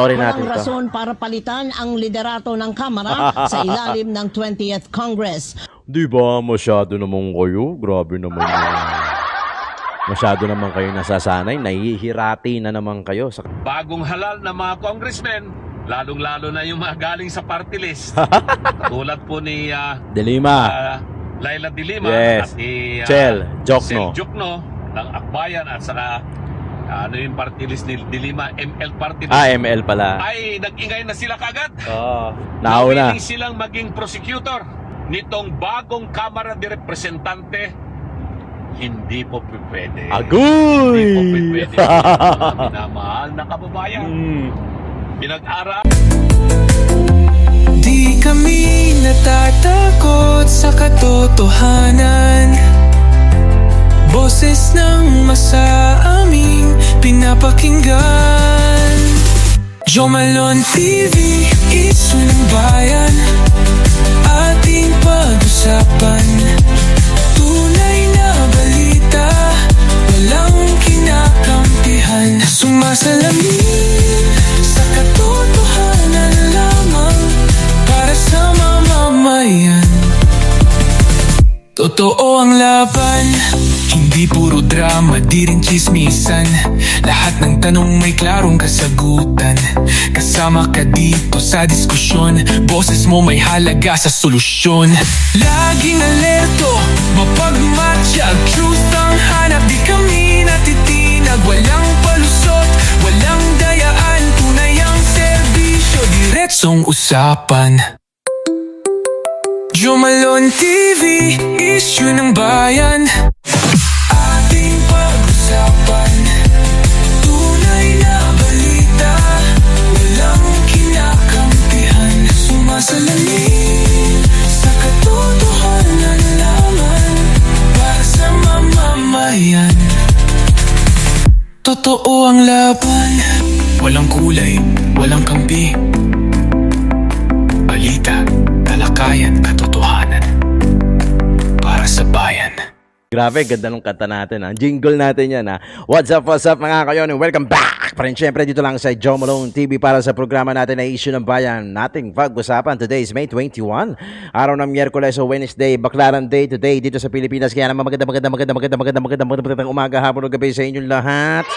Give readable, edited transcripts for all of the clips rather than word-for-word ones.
Sorry Walang natin to. rason para palitan ang liderato ng Kamara sa ilalim ng 20th Congress. Di ba masyado naman kayo? Grabe naman yun. Masyado naman kayo nasasanay. Nahihirati na naman kayo. Bagong halal na mga congressmen, lalong-lalo na yung mga galing sa party list. Tulad po ni Dilima. Laila de Lima Yes. at ni Chel Jokno. Sel Jokno ng Akbayan at saka ano yung party list ni de Lima, ML party list. ML pala. Ay nag-ingay na sila kagad. Nauna. Nawiling silang maging prosecutor nitong bagong Kamara de Representante. Hindi po pwede. Agoy! Hindi po pwede. Mga minamahal na kababayan. Pinag-aral. Di kami natatakot sa katotohanan. Boses ng masa aming pinapakinggan. Jomalon TV, isu ng bayan. Ating pag-usapan. Tunay na balita, walang kinakampihan. Sumasalamin sa katotohanan lamang para sa mamamayan. Totoo ang laban, hindi puro drama, di rin chismisan. Lahat ng tanong may klarong kasagutan. Kasama ka dito sa diskusyon, boses mo may halaga sa solusyon. Laging alerto, mapagmatsyag, truth ang hanap. Di kami natitinag, walang palusot, walang dayaan. Tunay ang serbisyo, diretsong usapan. Jomalon TV, issue ng bayan. Ating pag-usapan. Tunay na balita, walang kinakampihan. Sumasalamin sa katotohanan lamang para sa mamamayan. Totoo ang laban, walang kulay, walang kampi. Balita, talakayan, katotohanan para sa bayan. Grabe, ganda nung kanta natin. Jingle natin yan. What's up mga kayon? Welcome back pa rin syempre dito lang sa Joe Malone TV para sa programa natin na Issue ng Bayan. Nating pag-usapan. Today is May 21. Araw ng Miyerkules o Wednesday. Baklaran Day today dito sa Pilipinas. Kaya naman magandang umaga, hapon o gabi sa inyong lahat.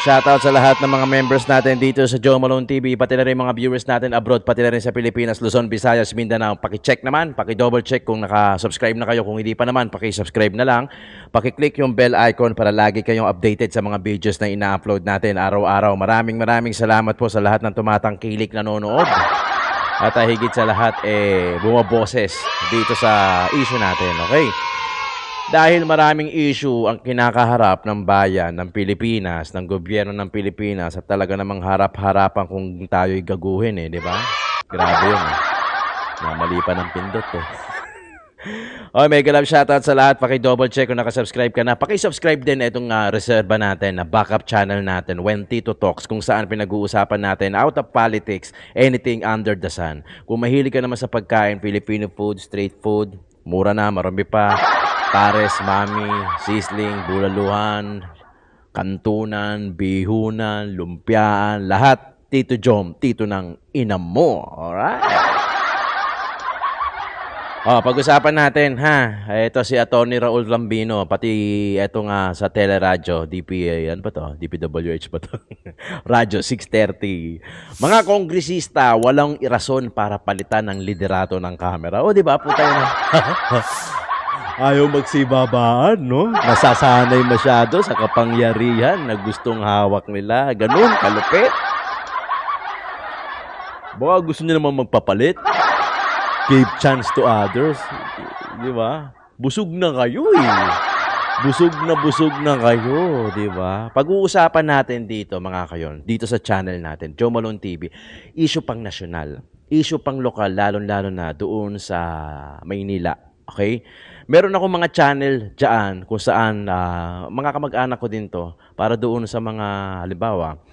Shoutout sa lahat ng mga members natin dito sa Joe Malone TV, pati na rin mga viewers natin abroad, pati na rin sa Pilipinas, Luzon, Visayas, Mindanao. Paki-check naman, paki-double check kung naka-subscribe na kayo. Kung hindi pa naman, paki-subscribe na lang. Paki-click yung bell icon para lagi kayong updated sa mga videos na ina-upload natin araw-araw. Maraming salamat po sa lahat ng tumatangkilik nanonood. At higit sa lahat, bumaboses dito sa issue natin, okay? Dahil maraming issue ang kinakaharap ng bayan ng Pilipinas, ng gobyerno ng Pilipinas, at talaga namang harap-harapan kung tayo'y gaguhin di ba? Grabe yun Mali pa ng pindot mega love shoutout sa lahat. Paki-double check kung nakasubscribe ka na. Paki-subscribe din itong reserva natin na backup channel natin, When Tito Talks, kung saan pinag-uusapan natin out of politics, anything under the sun. Kung mahilig ka naman sa pagkain, Filipino food, street food, mura na, marami pa. Pares, mami, sisling, bulaluhan, kantunan, bihunan, lumpiaan, lahat. Tito Jom, tito ng ina mo. Alright? Pag-usapan natin, Ito si Atty. Raul Lambino, pati ito nga sa teleradyo, DPA, DPWH ba to? Radyo 630. Mga kongresista, walang irason para palitan ang liderato ng kamera. Di ba? Puta yun Ayaw magsibabaan, no? Nasasanay masyado sa kapangyarihan na gustong hawak nila. Ganun, kalupit. Baka gusto niyo naman magpapalit. Give chance to others. Di ba? Busog na kayo Busog na kayo, di ba? Pag-uusapan natin dito, mga kayon, dito sa channel natin, Joe Malone TV, issue pang nasyonal, issue pang lokal, lalo na doon sa Maynila. Okay? Meron ako mga channel dyan kung saan mga kamag-anak ko din to para doon sa mga, halimbawa,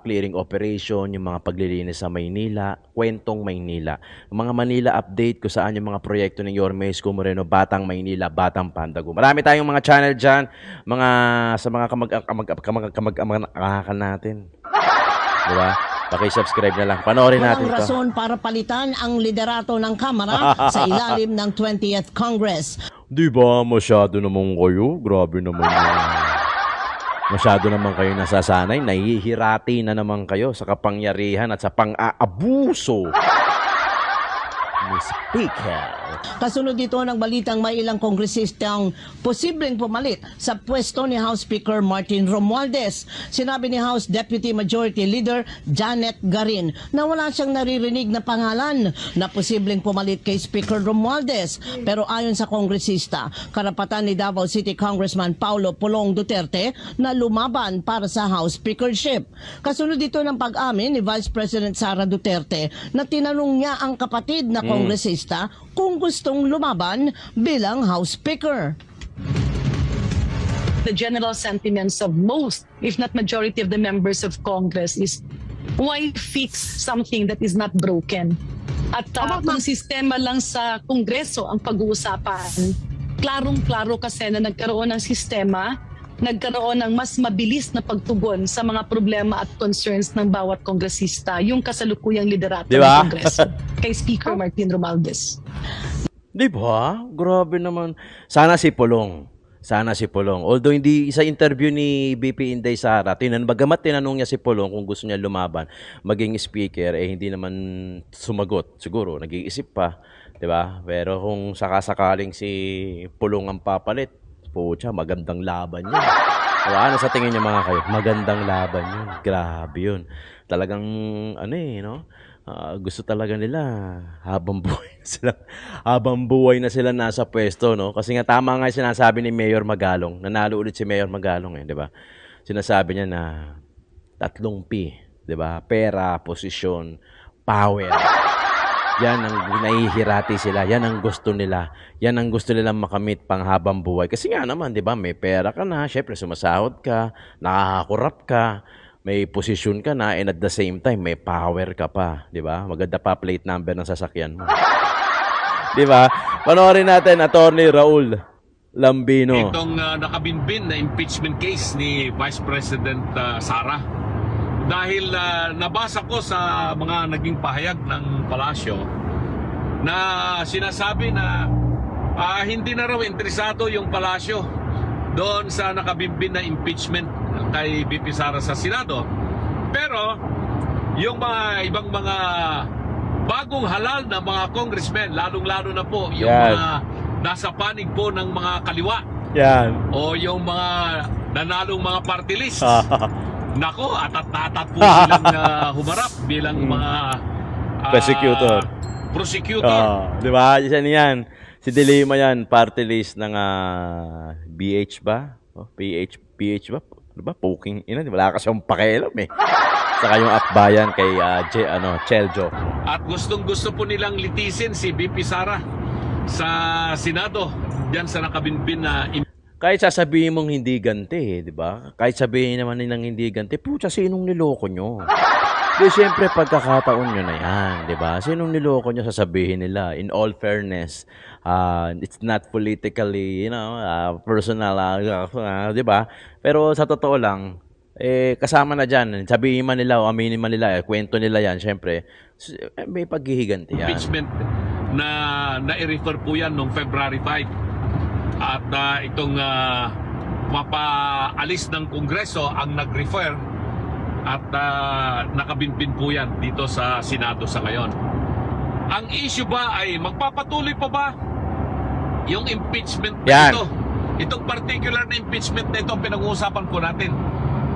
clearing operation, yung mga paglilinis sa Maynila, kwentong Maynila. Mga Manila update kung saan yung mga proyekto ng Yorme Isko Moreno, Batang Maynila, Batang Pandago. Marami tayong mga channel dyan, sa mga kamag-anak natin. Di ba? Paki-subscribe na lang. Panoorin natin Walang to. rason para palitan ang liderato ng Kamara sa ilalim ng 20th Congress. Di ba? Masyado naman kayo. Grabe naman yun. Masyado naman kayo nasasanay. Nahihirati na naman kayo sa kapangyarihan at sa pang-aabuso ni Speaker. Kasunod dito ng balitang may ilang kongresistang posibleng pumalit sa pwesto ni House Speaker Martin Romualdez. Sinabi ni House Deputy Majority Leader Janet Garin na wala siyang naririnig na pangalan na posibleng pumalit kay Speaker Romualdez. Pero ayon sa kongresista, karapatan ni Davao City Congressman Paulo Pulong Duterte na lumaban para sa House Speakership. Kasunod dito ng pag-amin ni Vice President Sara Duterte na tinanong niya ang kapatid na kongresista kung gustong lumaban bilang House Speaker. The general sentiments of most, if not majority of the members of Congress is why fix something that is not broken? At kung sistema lang sa Kongreso ang pag-uusapan, klarong-klaro kasi na nagkaroon ng sistema, nagkaroon ng mas mabilis na pagtugon sa mga problema at concerns ng bawat kongresista, yung kasalukuyang liderato Diba? ng Kongreso, kay Speaker Martin Romualdez. Di ba? Grabe naman. Sana si Pulong. Sana si Pulong. Although hindi sa interview ni BP Inday Sara, bagamat tinanong niya si Pulong kung gusto niya lumaban, maging speaker, hindi naman sumagot. Siguro, nag-iisip pa. Di ba? Pero kung sakasakaling si Pulong ang papalit, pucha, magandang laban yun. Diba? Ano sa tingin niyo mga kayo? Magandang laban yun. Grabe yun. Talagang, no? Gusto talaga nila habang buhay na sila nasa pwesto, no? Kasi nga tama nga yung sinasabi ni Mayor Magalong. Nanalo ulit si Mayor Magalong, di ba? Sinasabi niya na 3 P, di ba? Pera, posisyon, power. Yan ang nahihirati sila. Yan ang gusto nila. Yan ang gusto nilang makamit pang habang buhay. Kasi nga naman, di ba, may pera ka na, syempre sumasahod ka, nakakakurap ka, may posisyon ka na, and at the same time, may power ka pa. Di ba? Maganda pa plate number ng sasakyan mo. Di ba? Panoorin natin, Attorney Raul Lambino. Itong nakabinbin na impeachment case ni Vice President Sara. Dahil nabasa ko sa mga naging pahayag ng palasyo na sinasabi na hindi na raw interesado yung palasyo doon sa nakabimbin na impeachment kay BP Sara sa Senado. Pero yung mga ibang mga bagong halal na mga congressmen, lalong-lalo na po yung mga nasa panig po ng mga kaliwa Yan. o yung mga nanalong mga party lists. Nako, atat-atat po silang humarap bilang mga prosecutor. Di ba? Isa niyan. Si Dilima yan, party list ng BH ba? PH ba? Ano ba? Poking ina. Wala kasi yung pakialam eh. Saka yung akbayan kay Cheljo. At gustong-gusto po nilang litisin si BP Sara sa Senado. Diyan sa nakabinbin na Kahit sasabihin mong hindi ganti, di ba? Kahit sabihin naman nilang hindi ganti, pucha, sinong niloko nyo? Di, siyempre, pagkakataon nyo na yan, di ba? Sinong niloko nyo, sasabihin nila. In all fairness, it's not politically, personal, di ba? Pero sa totoo lang, kasama na dyan. Sabihin man nila o aminin man nila, kwento nila yan, siyempre, may paghihiganti yan. impeachment na nai-refer po yan noong February 5. At itong mapaalis ng Kongreso ang nag-refer at nakabinbin po yan dito sa Senado sa ngayon. Ang issue ba ay magpapatuloy pa ba yung impeachment na ito? Itong particular na impeachment na ito pinag-uusapan po natin.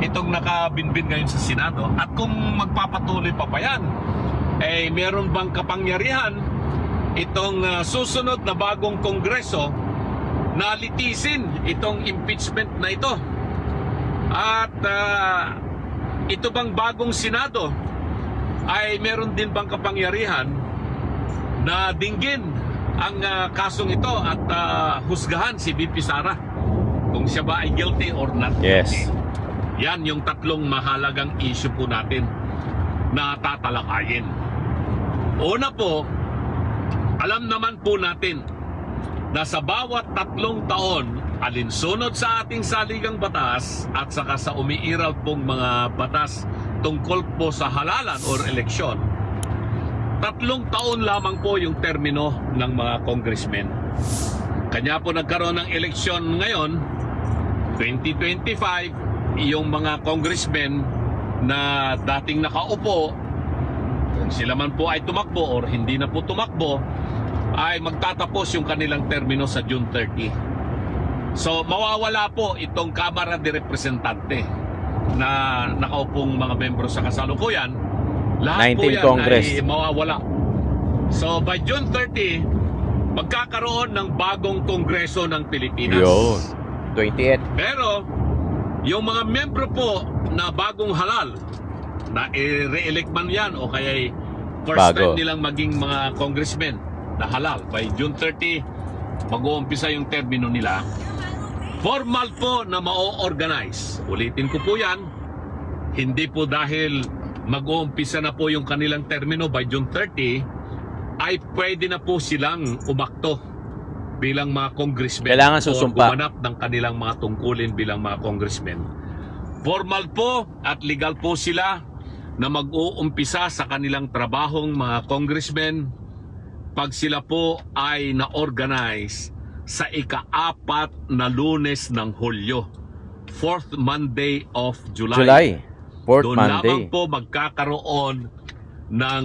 Itong nakabinbin ngayon sa Senado. At kung magpapatuloy pa ba yan, meron bang kapangyarihan itong susunod na bagong Kongreso na litisin itong impeachment na ito? At ito bang bagong Senado ay meron din bang kapangyarihan na dinggin ang kasong ito at husgahan si BP Sara kung siya ba ay guilty or not guilty? Yan yung 3 mahalagang issue po natin na tatalakayin. Una po, alam naman po natin na sa bawat 3 taon, alinsunod sa ating saligang batas at saka sa umiiral pong mga batas tungkol po sa halalan or eleksyon, 3 taon lamang po yung termino ng mga congressmen. Kanya po nagkaroon ng eleksyon ngayon, 2025, yung mga congressmen na dating nakaupo, kung sila man po ay tumakbo or hindi na po tumakbo, ay magtatapos yung kanilang termino sa June 30. So mawawala po itong Kamara de Representante na nakaupong mga membro sa kasalukuyan. Lahat po 19 yan Congress. ay mawawala. So by June 30, magkakaroon ng bagong Kongreso ng Pilipinas. Yun. 28. Pero yung mga membro po na bagong halal, na re-elect man yan o kaya first Bago. time nilang maging mga congressmen na halal, by June 30 mag-uumpisa yung termino nila. Formal po na ma-organize. Ulitin ko po yan, hindi po dahil mag-uumpisa na po yung kanilang termino by June 30 ay pwede na po silang umakto bilang mga congressmen. Kailangan susumpa. O gumanap ng kanilang mga tungkulin bilang mga congressmen. Formal po at legal po sila na mag-uumpisa sa kanilang trabahong mga congressmen pag sila po ay na-organize sa ika-4 na Lunes ng Hulyo, 4th Monday of July. 4th Doon lamang Monday. po magkakaroon ng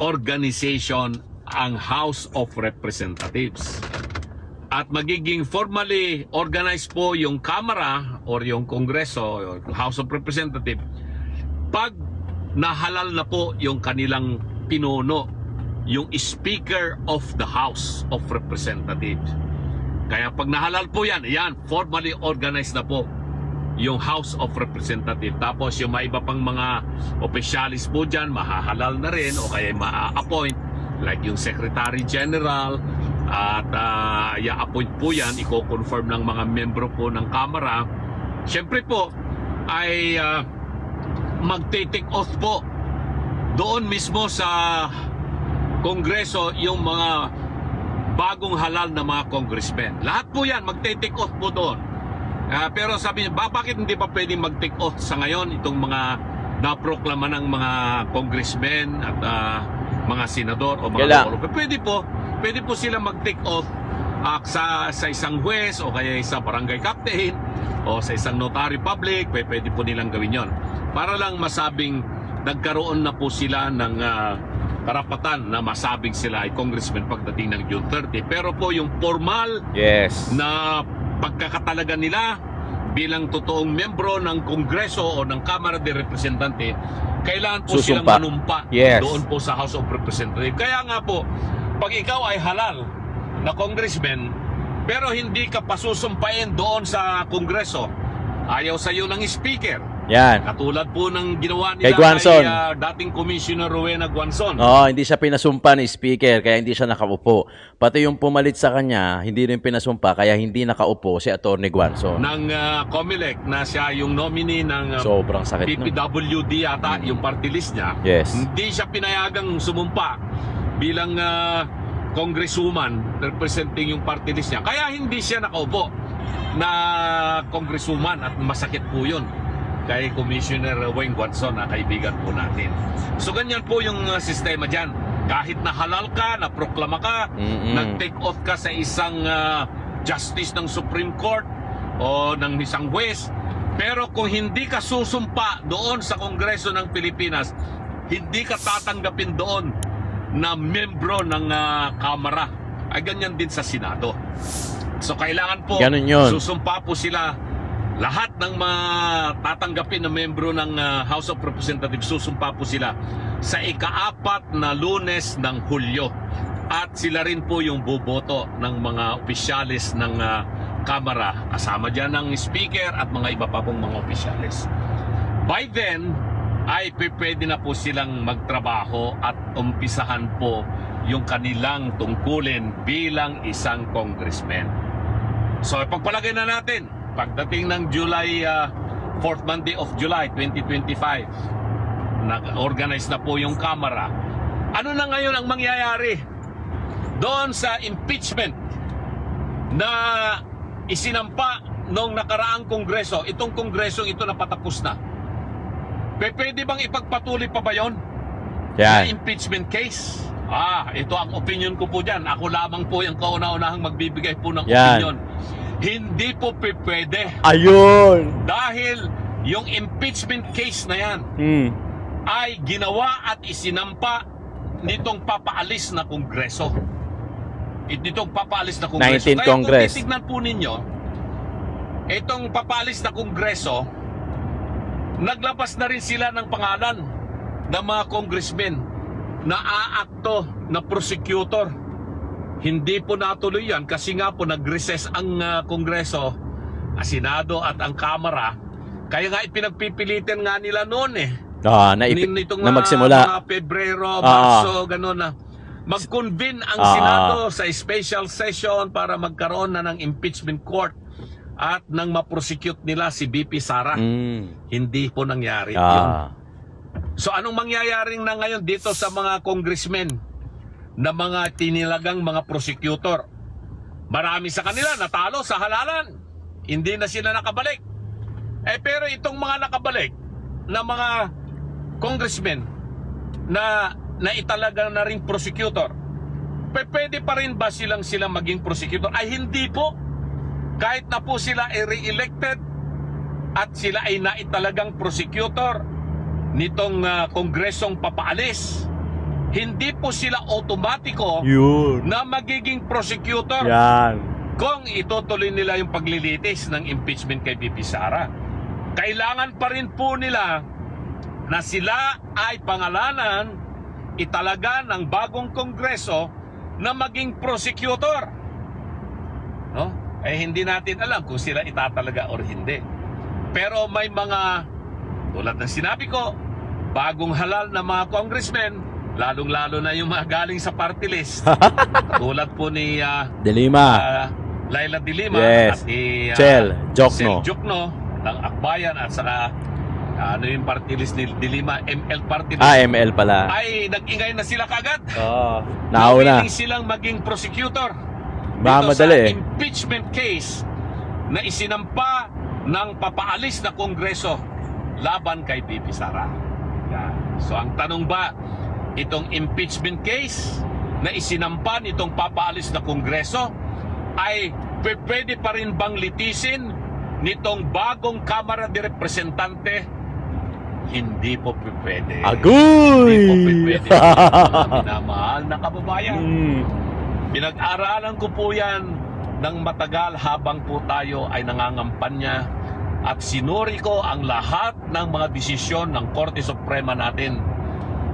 organization ang House of Representatives. At magiging formally organized po yung Kamara or yung Kongreso, or House of Representatives, pag nahalal na po yung kanilang pinuno, yung Speaker of the House of Representatives. Kaya pag nahalal po yan, formally organized na po yung House of Representatives. Tapos yung mga iba pang mga opisyalis po dyan, mahahalal na rin o kaya ma-appoint, like yung Secretary General, at i-appoint po yan, i-confirm ng mga membro po ng Kamara. Siyempre po ay magte-take oath po doon mismo sa Kongreso yung mga bagong halal na mga congressmen. Lahat po yan magte-take oath po doon. Pero sabi niya, bakit hindi pa pwedeng mag-take oath sa ngayon itong mga naproklama ng mga congressmen at mga senador o mga lolo? Pwede po sila mag-take oath sa isang huwes o kaya sa barangay captain o sa isang notary public. Pwede po nilang gawin yon para lang masabing nagkaroon na po sila ng karapatan na masabing sila ay congressman pagdating ng June 30. Pero po yung formal Yes. na pagkakatalaga nila bilang totoong membro ng Kongreso o ng Kamara de Representante, kailangan po silang Susumpa. manumpa Yes. doon po sa House of Representatives. Kaya nga po, pag ikaw ay halal na congressman, pero hindi ka pasusumpain doon sa Kongreso, ayaw sa iyo ng speaker. Yan. Katulad po ng ginawa Kay nila Guanzon. dating Commissioner Rowena Guanzon. Oo, hindi siya pinasumpa ni speaker kaya hindi siya nakaupo. Pati yung pumalit sa kanya, hindi rin pinasumpa kaya hindi nakaupo si Atty. Guanzon. Ng COMELEC na siya yung nominee ng Sobrang sakit nun. PPWD yata, yung party list niya. Yes. Hindi siya pinayagang sumumpa bilang congresswoman representing yung party list niya. Kaya hindi siya nakaupo na congresswoman at masakit po yun kay Commissioner Wayne Guanzon na kaibigan po natin. So ganyan po yung sistema dyan. Kahit na halal ka, na proklama ka, nag-take oath ka sa isang justice ng Supreme Court o ng isang huwes, pero kung hindi ka susumpa doon sa Kongreso ng Pilipinas, hindi ka tatanggapin doon na membro ng Kamara. Ay ganyan din sa Senado. So kailangan po Ganun yun. susumpa po sila. Lahat ng mga tatanggapin na membro ng House of Representatives, susumpa po sila sa ika-4 na Lunes ng Hulyo. At sila rin po yung boboto ng mga opisyalis ng Kamara. Kasama dyan ng speaker at mga iba pa pong mga opisyalis. By then, ay pwede na po silang magtrabaho at umpisahan po yung kanilang tungkulin bilang isang congressman. So, pagpalagay na natin, pagdating ng July, 4th Monday of July 2025, nag-organize na po yung Kamara. Ano na ngayon ang mangyayari doon sa impeachment na isinampa noong nakaraang Kongreso? Itong Kongresong ito napatapos na. Pwede bang ipagpatuloy pa ba yun? Na Yan. impeachment case? Ito ang opinion ko po dyan. Ako lamang po yung kauna-unahang magbibigay po ng Yan. opinion. Hindi po pwede. Ayun. Dahil yung impeachment case na yan ay ginawa at isinampa nitong papaalis na Kongreso. Nitong papaalis na Kongreso. 19th Kaya Congress. kung titignan po ninyo, itong papaalis na Kongreso, naglabas na rin sila ng pangalan ng mga congressmen na aakto na prosecutor. Hindi po natuloy yan kasi nga po nag-recess ang Kongreso, Senado at ang Kamara. Kaya nga ipinagpipilitan nga nila noon nitong Na magsimula. mga Pebrero, Marso, gano'n na. Mag-convene ang Senado sa special session para magkaroon na ng impeachment court at nang ma-prosecute nila si BP Sara. Hindi po nangyari yun. So anong mangyayaring na ngayon dito sa mga congressmen na mga tinilagang mga prosecutor? Marami sa kanila natalo sa halalan. Hindi na sila nakabalik. Pero itong mga nakabalik na mga congressmen na italaga na rin prosecutor, pwede pa rin ba silang maging prosecutor? Ay hindi po. Kahit na po sila ay re-elected at sila ay naitalagang prosecutor nitong kongresong papaalis, hindi po sila otomatiko Yun. na magiging prosecutor Yan. kung itutuloy nila yung paglilitis ng impeachment kay BP Sara. Kailangan pa rin po nila na sila ay pangalanan, italaga ng bagong kongreso na maging prosecutor. No? Hindi natin alam kung sila itatalaga or hindi. Pero may mga, tulad ng sinabi ko, bagong halal na mga congressmen, lalong-lalo na yung mga galing sa party list. Tulad po ni De Lima. Laila De Lima Yes. at ni Chel Jokno. Sel Jokno ng Akbayan at saka yung party list ni De Lima, ML party list. ML pala. Ay nag-ingay na sila kagad. Nauna. Willing silang maging prosecutor Mamadali dito sa impeachment case na isinampa ng papaalis na Kongreso laban kay BP Sara. Yan. So ang tanong ba, itong impeachment case na isinampa nitong papaalis na Kongreso ay pwede pa rin bang litisin nitong bagong Kamara de Representante? Hindi po pwede. Agoy! Hindi po pwede. Mga minamahal na kababayan. Pinag-aralan ko po yan ng matagal habang po tayo ay nangangampanya at sinuri ko ang lahat ng mga desisyon ng Korte Suprema natin,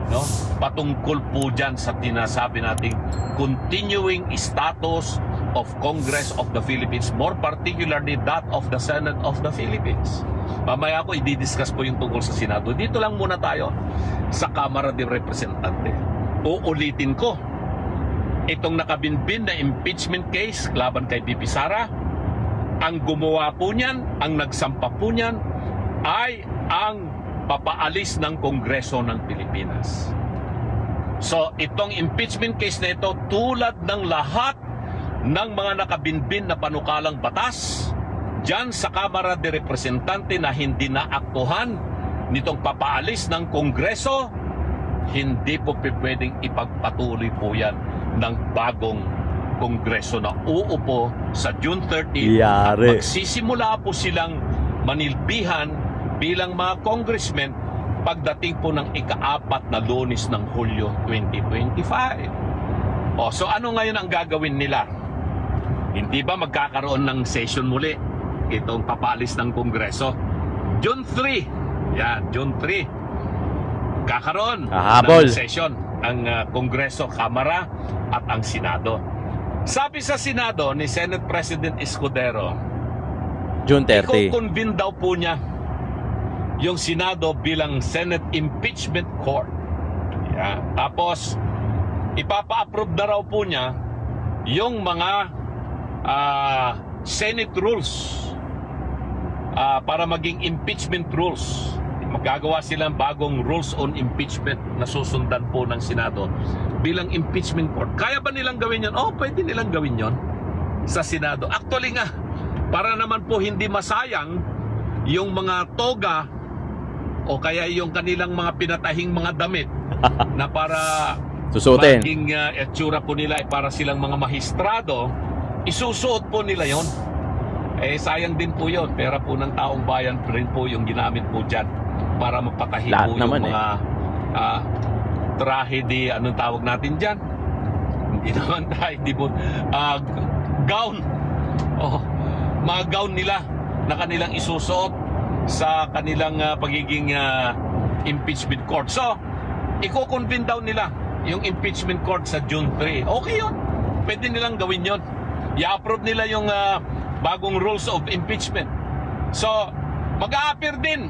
no? Patungkol po dyan sa tinasabi nating continuing status of Congress of the Philippines, more particularly that of the Senate of the Philippines. Mamaya ko i-discuss po yung tungkol sa Senado. Dito lang muna tayo sa Kamara de Representante. Uulitin ko, itong nakabinbin na impeachment case laban kay BP Sara, ang gumawa po niyan, ang nagsampa po niyan, ay ang papaalis ng Kongreso ng Pilipinas. So, itong impeachment case na ito, tulad ng lahat ng mga nakabinbin na panukalang batas dyan sa Kamara de Representante na hindi naaktuhan nitong papaalis ng Kongreso, hindi po pwedeng ipagpatuloy po yan ng bagong Kongreso na uupo sa June 30 at Yari. magsisimula po silang manilbihan bilang mga congressmen pagdating po ng ika-4 na Lunes ng Hulyo 2025. So ano ngayon ang gagawin nila? Hindi ba magkakaroon ng session muli itong papalis ng Kongreso? June 3. Yan, June 3. Kakaroon Habol. ng session ang Kongreso, Kamara at ang Senado. Sabi sa Senado ni Senate President Escudero, June 30. i-convene daw po niya yung Senado bilang Senate Impeachment Court. Yan. Tapos, ipapa-approve na raw po niya yung mga Senate rules para maging impeachment rules. Magagawa silang bagong rules on impeachment na susundan po ng Senado bilang impeachment court. Kaya ba nilang gawin yun? Pwede nilang gawin yun sa Senado. Actually nga, para naman po hindi masayang yung mga toga o kaya yung kanilang mga pinatahing mga damit na para Susuotin. maging itsura po nila ay para silang mga mahistrado, isusuot po nila yon. Sayang din po yon. Pera po ng taong bayan rin po yung ginamit po dyan para mapatahi Lahat po yung naman mga trahedy, anong tawag natin dyan? Hindi naman trahedy po. Gown. Mga gown nila na kanilang isusuot sa kanilang pagiging impeachment court. So, iko-convene daw nila yung impeachment court sa June 3. Okay yun. Pwede nilang gawin yun. I-approve nila yung bagong rules of impeachment. So, mag-a-appear din.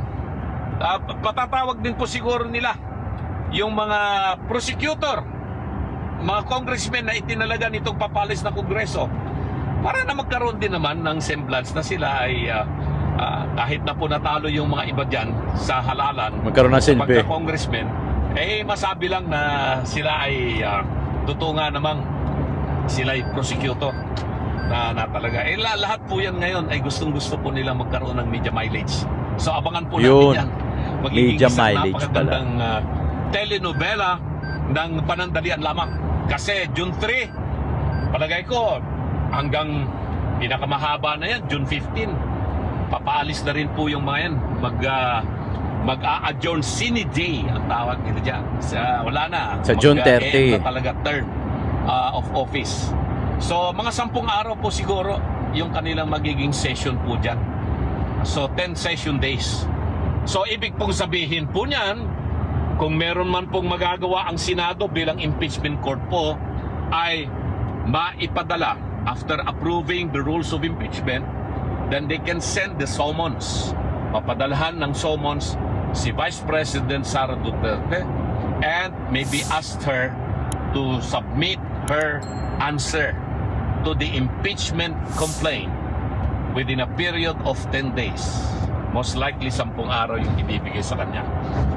Patatawag din po siguro nila yung mga prosecutor, mga congressmen na itinalaga nitong papalis na kongreso para na magkaroon din naman ng semblance na sila ay kahit na po natalo yung mga iba dyan sa halalan, Magkaroon ng silbi. pagka-congressmen, masabi lang na sila ay totoo nga namang sila ay prosecutor na talaga. Lahat po yan ngayon ay gustong-gusto po nila magkaroon ng media mileage. So abangan po Yun. natin yan. Magiging Media isang mileage napakagandang telenovela ng panandalian lamang. Kasi June 3, palagay ko, hanggang pinakamahaba na yan, June 15, papaalis na rin po yung mga yan. Mag-a-adjourn sine day ang tawag nila dyan. Wala na. Sa June 30. Mag-end na talaga term of office. So, mga 10 araw po siguro yung kanilang magiging session po dyan. So, 10 session days. So, ibig pong sabihin po niyan, kung meron man pong magagawa ang Senado bilang impeachment court po, ay maipadala after approving the rules of impeachment, then they can send the summons. Papadalhan ng summons si Vice President Sara Duterte and maybe ask her to submit her answer to the impeachment complaint within a period of 10 days. Most likely 10 araw yung ibibigay sa kanya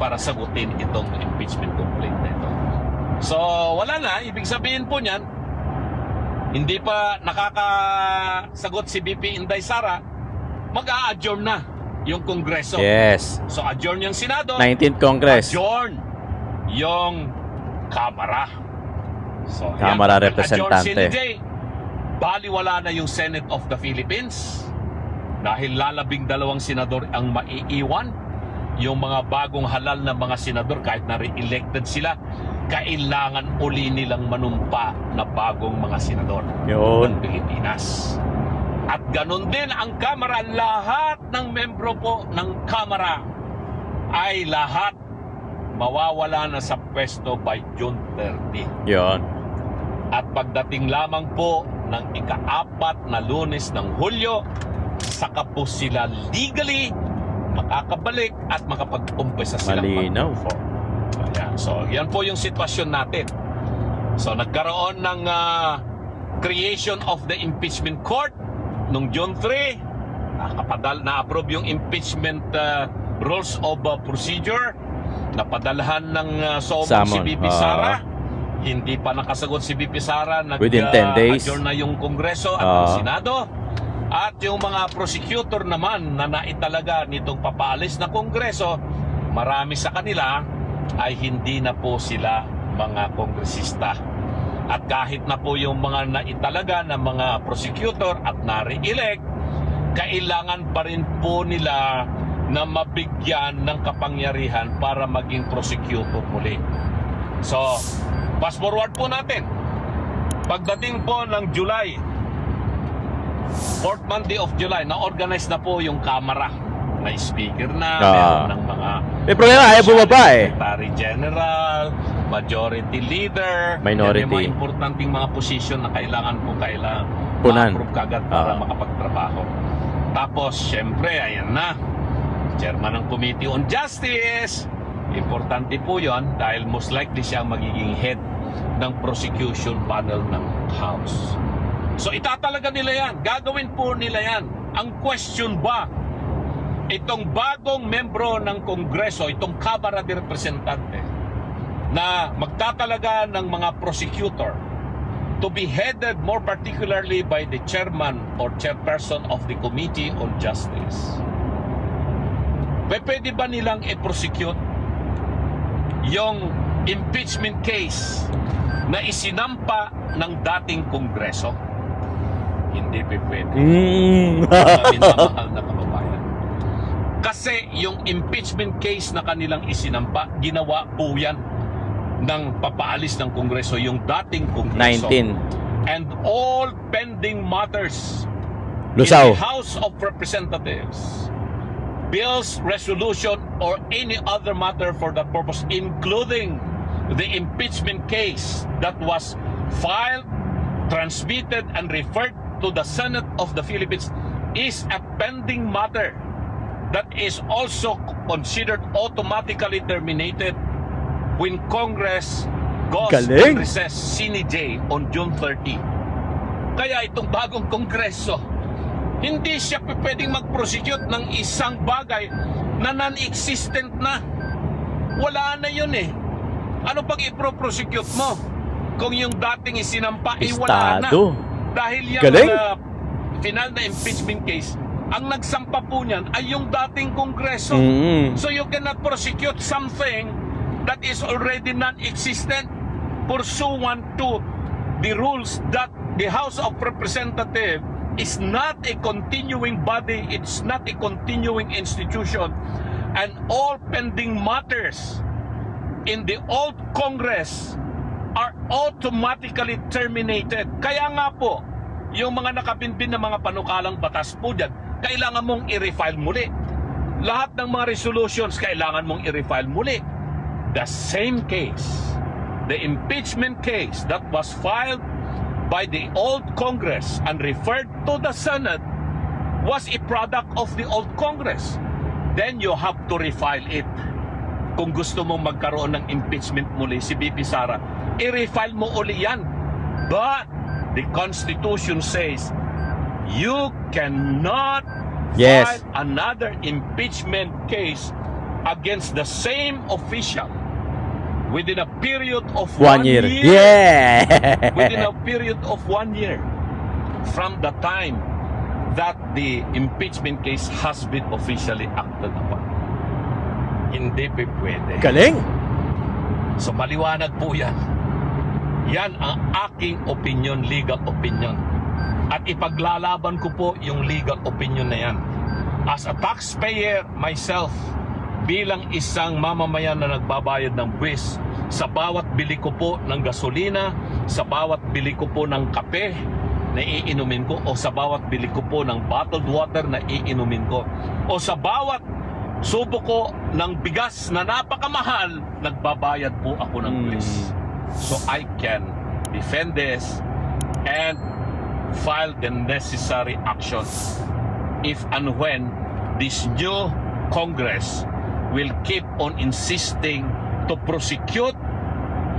para sagutin itong impeachment complaint na ito. So, wala na. Ibig sabihin po niyan, hindi pa nakakasagot si BP Inday Sara, mag-a-adjourn na yung Kongreso. Yes. So, adjourn yung Senado. 19th Congress. Adjourn yung Kamara. So, Kamara yan, Representante. adjourn CNJ, baliwala na yung Senate of the Philippines dahil 12 senador ang maiiwan. Yung mga bagong halal na mga senador, kahit na re-elected sila, kailangan uli nilang manumpa na bagong mga senador Yun. ng Pilipinas. At ganun din ang Kamara. Lahat ng membro po ng Kamara ay lahat mawawala na sa pwesto by June 30. Yun. At pagdating lamang po ng ika-4 na Lunes ng Hulyo, saka po sila legally makakabalik at makapag-umpisa silang Malinaw. mag-perform. Ayan. So, yan po yung sitwasyon natin. So, nagkaroon ng creation of the impeachment court nung June 3. Na-approve yung impeachment rules of procedure. Napadalhan ng summons si Summon. BP Sara. Hindi pa nakasagot si BP Sara. Within 10 days. Adjourn na yung Kongreso at ang Senado. At yung mga prosecutor naman na naitalaga nitong papaalis na Kongreso, marami sa kanila ay hindi na po sila mga kongresista. At kahit na po yung mga naitalaga na mga prosecutor at na-re-elect, kailangan pa rin po nila na mabigyan ng kapangyarihan para maging prosecutor muli. So, fast forward po natin. Pagdating po ng July, 4th Monday of July, na-organize na po yung Kamara. May speaker na, meron ng mga May problema, ayaw bumaba eh. Secretary General, Majority Leader, Minority. yan yung mga importanteng mga posisyon na kailangan Punan. ma-approve kagad para makapagtrabaho. Tapos, syempre, ayan na, Chairman ng Committee on Justice. Importante po yon dahil most likely siya ang magiging head ng prosecution panel ng House. So itatalaga nila yan, gagawin po nila yan. Ang question ba, itong bagong membro ng Kongreso, itong Kamara de Representante, na magtatalaga ng mga prosecutor to be headed more particularly by the chairman or chairperson of the Committee on Justice. pwede ba nilang i-prosecute yung impeachment case na isinampa ng dating Kongreso? Hindi pwede. Mga minamahal na kababayan. Kasi yung impeachment case na kanilang isinampa, ginawa po yan ng papaalis ng Kongreso, yung dating Kongreso. 19. And all pending matters Lusaw. in the House of Representatives, bills, resolution, or any other matter for that purpose, including the impeachment case that was filed, transmitted, and referred to the Senate of the Philippines, is a pending matter that is also considered automatically terminated when Congress goes Galing. on recess sine die on June 30. Kaya itong bagong Kongreso, hindi siya pwedeng mag-prosecute ng isang bagay na non-existent na. Wala na yun eh. Ano pag i-prosecute mo kung yung dating isinampa ay wala na? Estado. Dahil yung Galing. final na impeachment case, ang nagsampa po niyan ay yung dating Kongreso. So you cannot prosecute something that is already non-existent pursuant to the rules that the House of Representatives is not a continuing body, it's not a continuing institution, and all pending matters in the old Congress are automatically terminated. Kaya nga po, yung mga nakabinbin na mga panukalang batas po dyan, kailangan mong i-refile muli. Lahat ng mga resolutions, kailangan mong i-refile muli. The same case, the impeachment case that was filed by the old Congress and referred to the Senate was a product of the old Congress. Then you have to refile it. Kung gusto mong magkaroon ng impeachment muli si BP Sara, i-refile mo uli yan. But the Constitution says you cannot Yes. file another impeachment case against the same official within a period of 1 year. Yeah. within a period of 1 year from the time that the impeachment case has been officially acted upon. Hindi pwede. Galing. So maliwanag po yan. Yan ang aking opinion, legal opinion. At ipaglalaban ko po yung legal opinion na yan. As a taxpayer myself, bilang isang mamamayan na nagbabayad ng buwis, sa bawat bili ko po ng gasolina, sa bawat bili ko po ng kape na iinumin ko, o sa bawat bili ko po ng bottled water na iinumin ko, o sa bawat subo ko ng bigas na napakamahal, nagbabayad po ako ng buwis. So I can defend this and file the necessary actions if and when this new Congress will keep on insisting to prosecute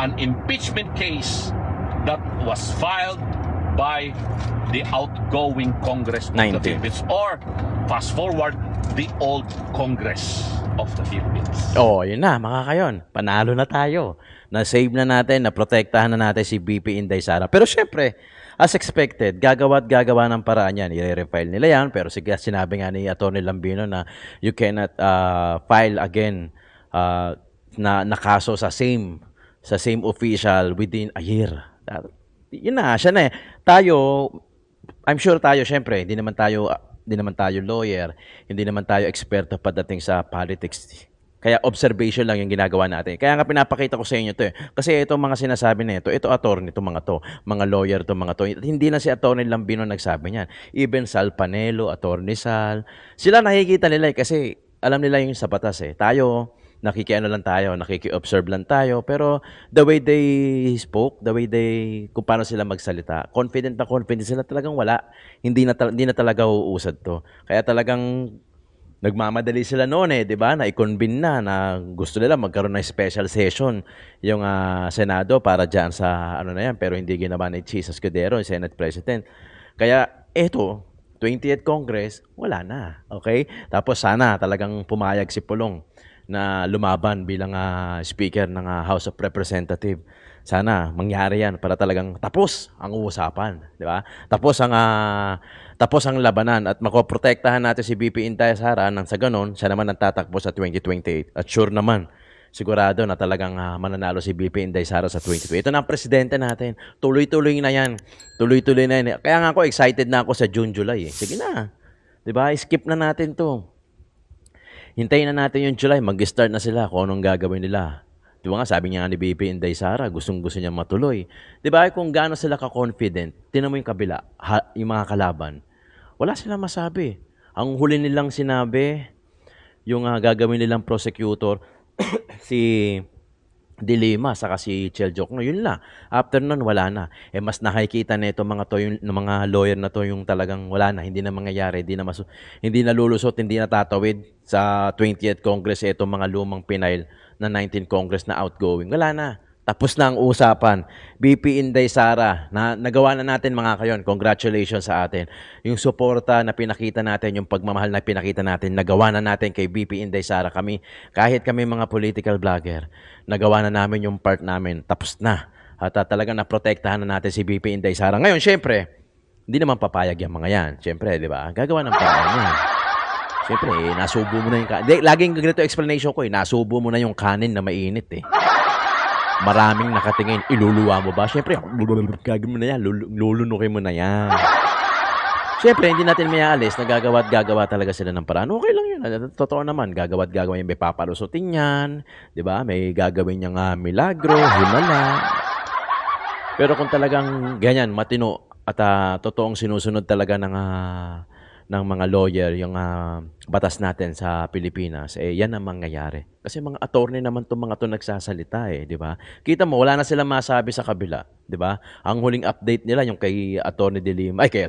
an impeachment case that was filed by the outgoing Congress of the 19. Philippines, or fast forward, the old Congress of the Philippines. Oh, yun na, mga kayon. Panalo na tayo. Na-save na natin, na-protektahan na natin si BP Inday Sara. Pero syempre, as expected, gagawa ng paraan yan. I-refile nila yan. Pero sinabi nga ni Atty. Lambino na you cannot file again na kaso sa same official within a year. Yun na, siya na eh. Tayo, I'm sure tayo, syempre, hindi naman tayo lawyer, hindi naman tayo eksperto pagdating sa politics. Kaya observation lang yung ginagawa natin. Kaya nga pinapakita ko sa inyo to eh. Kasi itong mga sinasabi na ito attorney itong mga to, mga lawyer itong mga to. Hindi lang si Atty. Lambino nagsabi niyan. Even Sal Panelo, Atty. Sal, sila nakikita nila eh, kasi alam nila yung sa batas eh. Tayo, nakikiano lang tayo, nakiki-observe lang tayo, pero the way they spoke, kung paano sila magsalita, confident sila, talagang wala. Hindi na talaga uusad to. Kaya talagang nagmamadali sila noon eh, di ba? Na i-convene na gusto nila magkaroon ng special session yung Senado para dyan sa ano na yan, pero hindi ginawa ni Chis Escudero, yung Senate President. Kaya eto, 20th Congress, wala na. Okay? Tapos sana talagang pumayag si Pulong na lumaban bilang Speaker ng House of Representatives. Sana mangyari yan para talagang tapos ang usapan, di ba? Tapos ang labanan at makoprotektahan natin si BP Inday Sara nang sa ganon, siya naman ang tatakbo sa 2028. At sure naman, sigurado na talagang mananalo si BP Inday Sara sa 2028. Ito na ang presidente natin. Tuloy-tuloy na yan. Tuloy-tuloy na yan. Kaya nga ako, excited na ako sa June, July. Sige na. Di ba? Skip na natin to. Hintayin na natin yung July. Mag-start na sila kung anong gagawin nila. Di ba nga, sabi niya ni BP Inday Sara, gustong-gusto niya matuloy. Di ba, kung gaano sila ka-confident, tinan mo yung kabila, yung mga kalaban, wala silang masabi. Ang huli nilang sinabi, yung gagawin nilang prosecutor, si De Lima, saka si Chel Jokno, yun lang. After nun, wala na. Mas nakikita na ito mga to, yung mga lawyer na to, yung talagang wala na, hindi na mangyayari, hindi na lulusot, hindi na tatawid sa 20th Congress, itong mga lumang pinail na 19th Congress na outgoing. Wala na. Tapos na ang usapan. BP Inday Sara, nagawa na natin mga kayon. Congratulations sa atin. Yung suporta na pinakita natin, yung pagmamahal na pinakita natin, nagawa na natin kay BP Inday Sara. Kahit kami mga political vlogger, nagawa na namin yung part namin. Tapos na. At talagang naprotektahan na natin si BP Inday Sara. Ngayon, syempre, hindi naman papayag yung mga yan. Syempre, di ba? Gagawa ng paraan yan. Syempre, nasubo mo na yung kanin. Laging ganito explanation ko nasubo mo na yung kanin na mainit Maraming nakatingin, iluluwa mo ba? Syempre, gagawin mo na yan, lulunukin mo na yan. Syempre, hindi natin may aalis na gagawa talaga sila ng paraan. Okay lang yun. Totoo naman, gagawa yung may papalusutin yan. Di ba? May gagawin niyang milagro, himala. Pero kung talagang ganyan, matino, at totoong sinusunod talaga ng mga lawyer, yung batas natin sa Pilipinas, yan ang mangyayari. Kasi mga attorney naman itong mga to nagsasalita di ba? Kita mo, wala na silang masabi sa kabila, di ba? Ang huling update nila, yung kay Attorney De Lima, kay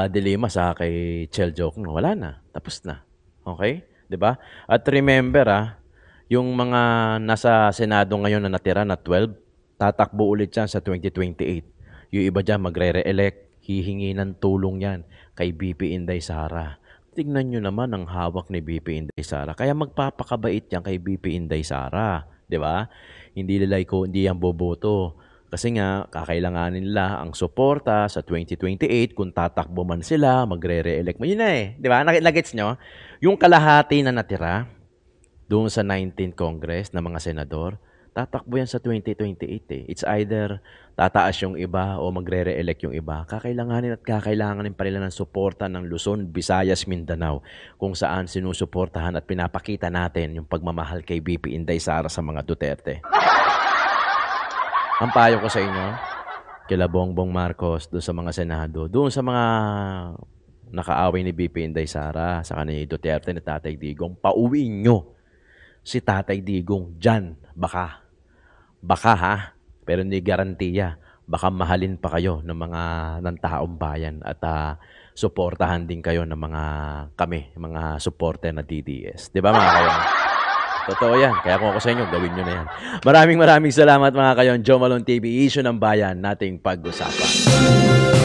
De Lima sa kay Chel Jokno, wala na, tapos na. Okay? Di ba? At remember, yung mga nasa Senado ngayon na natira na 12, tatakbo ulit yan sa 2028. Yung iba dyan magre-re-elect, hihingi ng tulong yan kay BP Inday Sara. Tignan nyo naman ang hawak ni BP Inday Sara. Kaya magpapakabait yan kay BP Inday Sara. Di ba? Hindi yan boboto. Kasi nga, kakailanganin nila ang suporta sa 2028 kung tatakbo man sila, magre-re-elect mo. Yun na Di ba? Nagets nyo? Yung kalahati na natira doon sa 19th Congress na mga senador, tatakbo yan sa 2028 It's either tataas yung iba o magre-re-elect yung iba. Kakailanganin pa nila ng suporta ng Luzon, Visayas, Mindanao kung saan sinusuportahan at pinapakita natin yung pagmamahal kay BP Inday Sara sa mga Duterte. Ang payo ko sa inyo, kila Bongbong Marcos, doon sa mga Senado, doon sa mga nakaaway ni BP Inday Sara, sa kanila Duterte ni Tatay Digong, pauwiin nyo si Tatay Digong dyan. Baka pero hindi garantiya. Baka mahalin pa kayo ng taong bayan at suportahan din kayo ng mga supporter na DDS. Di ba mga kayon? Totoo yan. Kaya kung ako sa inyo, gawin nyo na yan. Maraming salamat mga kayon. Joe Malone TV, issue ng bayan nating pag-usapan.